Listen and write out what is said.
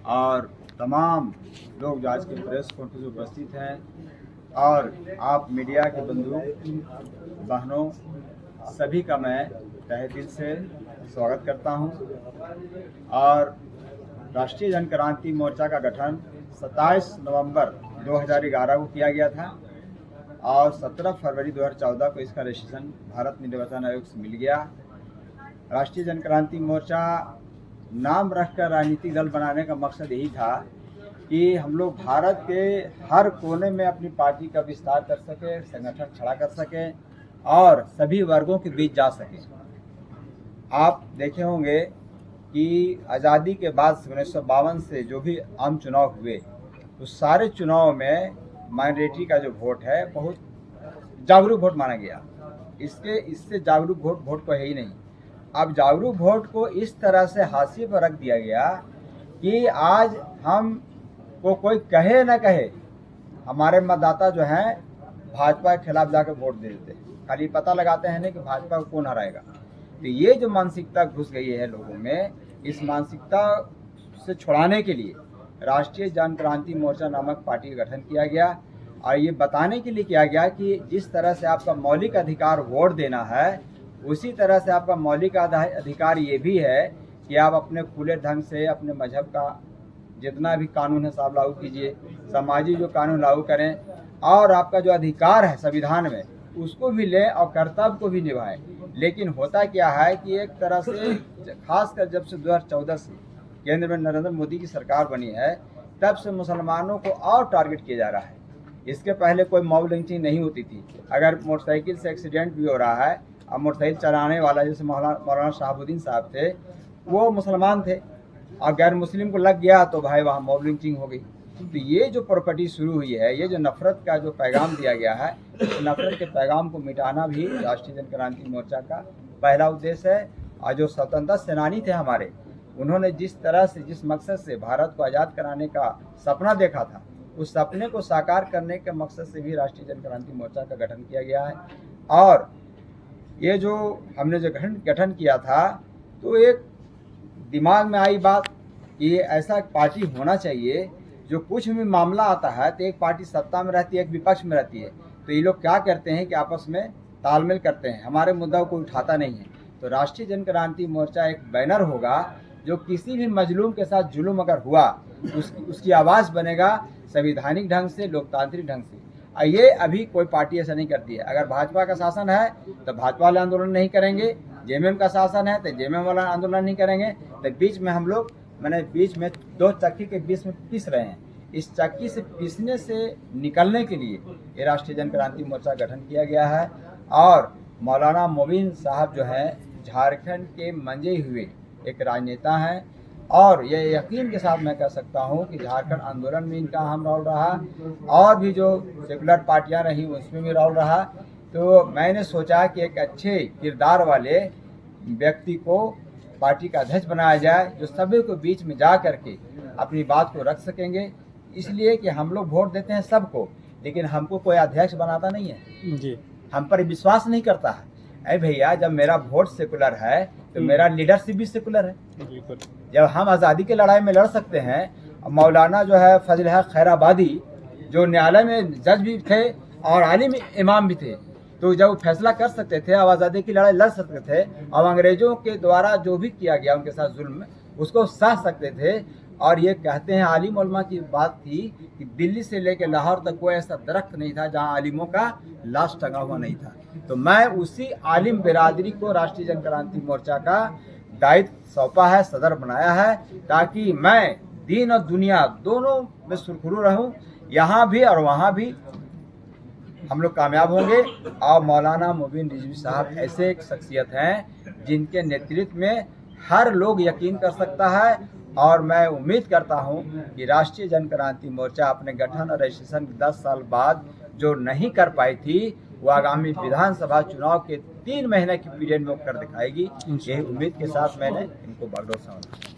और तमाम लोग जो आज के प्रेस कॉन्फ्रेंस में उपस्थित हैं और आप मीडिया के बंधु बहनों सभी का मैं तहे दिल से स्वागत करता हूं। और राष्ट्रीय जनक्रांति मोर्चा का गठन 27 नवंबर 2011 को किया गया था और 17 फरवरी 2014 को इसका रजिस्ट्रेशन भारत निर्वाचन आयोग से मिल गया। राष्ट्रीय जनक्रांति मोर्चा नाम रखकर राजनीतिक दल बनाने का मकसद यही था कि हम लोग भारत के हर कोने में अपनी पार्टी का विस्तार कर सकें, संगठन खड़ा कर सकें और सभी वर्गों के बीच जा सकें। आप देखे होंगे कि आज़ादी के बाद 1952 से जो भी आम चुनाव हुए उस सारे चुनाव में माइनॉरिटी का जो वोट है बहुत जागरूक वोट माना गया। इससे जागरूक वोट को है ही नहीं। अब जागरूक वोट को इस तरह से हाशिए पर रख दिया गया कि आज हम को कोई कहे न कहे हमारे मतदाता जो हैं भाजपा के खिलाफ जाकर वोट दे देते हैं, खाली पता लगाते हैं ना कि भाजपा को कौन हराएगा। तो ये जो मानसिकता घुस गई है लोगों में, इस मानसिकता से छुड़ाने के लिए राष्ट्रीय जनक्रांति मोर्चा नामक पार्टी का गठन किया गया और ये बताने के लिए किया गया कि जिस तरह से आपका मौलिक अधिकार वोट देना है उसी तरह से आपका मौलिक अधिकार ये भी है कि आप अपने खुले ढंग से अपने मजहब का जितना भी कानून है सब लागू कीजिए, सामाजिक जो कानून लागू करें और आपका जो अधिकार है संविधान में उसको भी लें और कर्तव्य को भी निभाएं। लेकिन होता क्या है कि एक तरह से खासकर जब से 2014 से केंद्र में नरेंद्र मोदी की सरकार बनी है तब से मुसलमानों को और टारगेट किया जा रहा है। इसके पहले कोई मॉब लिंचिंग नहीं होती थी। अगर मोटरसाइकिल से एक्सीडेंट भी हो रहा है और मोटरसाइकिल चलाने वाला जैसे मौलाना शहाबुद्दीन साहब थे वो मुसलमान थे और गैर मुस्लिम को लग गया तो भाई वहाँ मॉब लिंचिंग हो गई। तो ये जो प्रॉपर्टी शुरू हुई है, ये जो नफरत का जो पैगाम दिया गया है, इस नफरत के पैगाम को मिटाना भी राष्ट्रीय जनक्रांति मोर्चा का पहला उद्देश्य है। और जो स्वतंत्रता सेनानी थे हमारे, उन्होंने जिस तरह से जिस मकसद से भारत को आज़ाद कराने का सपना देखा था उस सपने को साकार करने के मकसद से भी राष्ट्रीय जनक्रांति मोर्चा का गठन किया गया है। और ये जो हमने जो गठन किया था तो एक दिमाग में आई बात कि ऐसा पार्टी होना चाहिए जो कुछ भी मामला आता है तो एक पार्टी सत्ता में रहती है, एक विपक्ष में रहती है। तो ये लोग क्या करते हैं कि आपस में तालमेल करते हैं, हमारे मुद्दा को उठाता नहीं है। तो राष्ट्रीय जनक्रांति मोर्चा एक बैनर होगा जो किसी भी मजलूम के साथ जुल्म अगर हुआ उसकी आवाज़ बनेगा संवैधानिक ढंग से, लोकतांत्रिक ढंग से। ये अभी कोई पार्टी ऐसा नहीं करती है। अगर भाजपा का शासन है तो भाजपा वाले आंदोलन नहीं करेंगे, जेएमएम का शासन है तो जेएमएम वाला आंदोलन नहीं करेंगे। तो बीच में हम लोग बीच में दो चक्की के बीच में पिस रहे हैं। इस चक्की से पिसने से निकलने के लिए ये राष्ट्रीय जनक्रांति मोर्चा गठन किया गया है। और मौलाना मोबिन साहब जो हैं झारखंड के मंजे हुए एक राजनेता हैं और ये यकीन के साथ मैं कह सकता हूँ कि झारखंड आंदोलन में इनका अहम रोल रहा और भी जो सेकुलर पार्टियां रही उसमें भी रोल रहा। तो मैंने सोचा कि एक अच्छे किरदार वाले व्यक्ति को पार्टी का अध्यक्ष बनाया जाए जो सभी को बीच में जा करके अपनी बात को रख सकेंगे। इसलिए कि हम लोग वोट देते हैं सबको, लेकिन हमको कोई अध्यक्ष बनाता नहीं है जी, हम पर विश्वास नहीं करता है। अरे भैया, जब मेरा वोट सेकुलर है तो मेरा लीडरशिप भी सेकुलर है। जब हम आज़ादी की लड़ाई में लड़ सकते हैं, मौलाना जो है फजल हक खैराबादी जो न्यायालय में जज भी थे और आलिम इमाम भी थे, तो जब वो फैसला कर सकते थे, अब आज़ादी की लड़ाई लड़ सकते थे, अब अंग्रेजों के द्वारा जो भी किया गया उनके साथ जुल्म उसको सह सकते थे। और ये कहते हैं आलिम उलमा की बात थी कि दिल्ली से लेकर लाहौर तक कोई ऐसा दरख्त नहीं था जहां आलिमों का लाश टंगा हुआ नहीं था। तो मैं उसी आलिम बिरादरी को राष्ट्रीय जनक्रांति मोर्चा का दायित्व सौंपा है, सदर बनाया है, ताकि मैं दीन और दुनिया दोनों में सुरखरू रहूं। यहाँ भी और वहाँ भी हम लोग कामयाब होंगे। और मौलाना मोबिन रिजवी साहब ऐसे एक शख्सियत हैं जिनके नेतृत्व में हर लोग यकीन कर सकता है। और मैं उम्मीद करता हूं कि राष्ट्रीय जनक्रांति मोर्चा अपने गठन और रजिस्ट्रेशन 10 साल बाद जो नहीं कर पाई थी वो आगामी विधानसभा चुनाव के 3 महीने की पीरियड में कर दिखाएगी। यही उम्मीद के साथ मैंने इनको बागडोर समझा।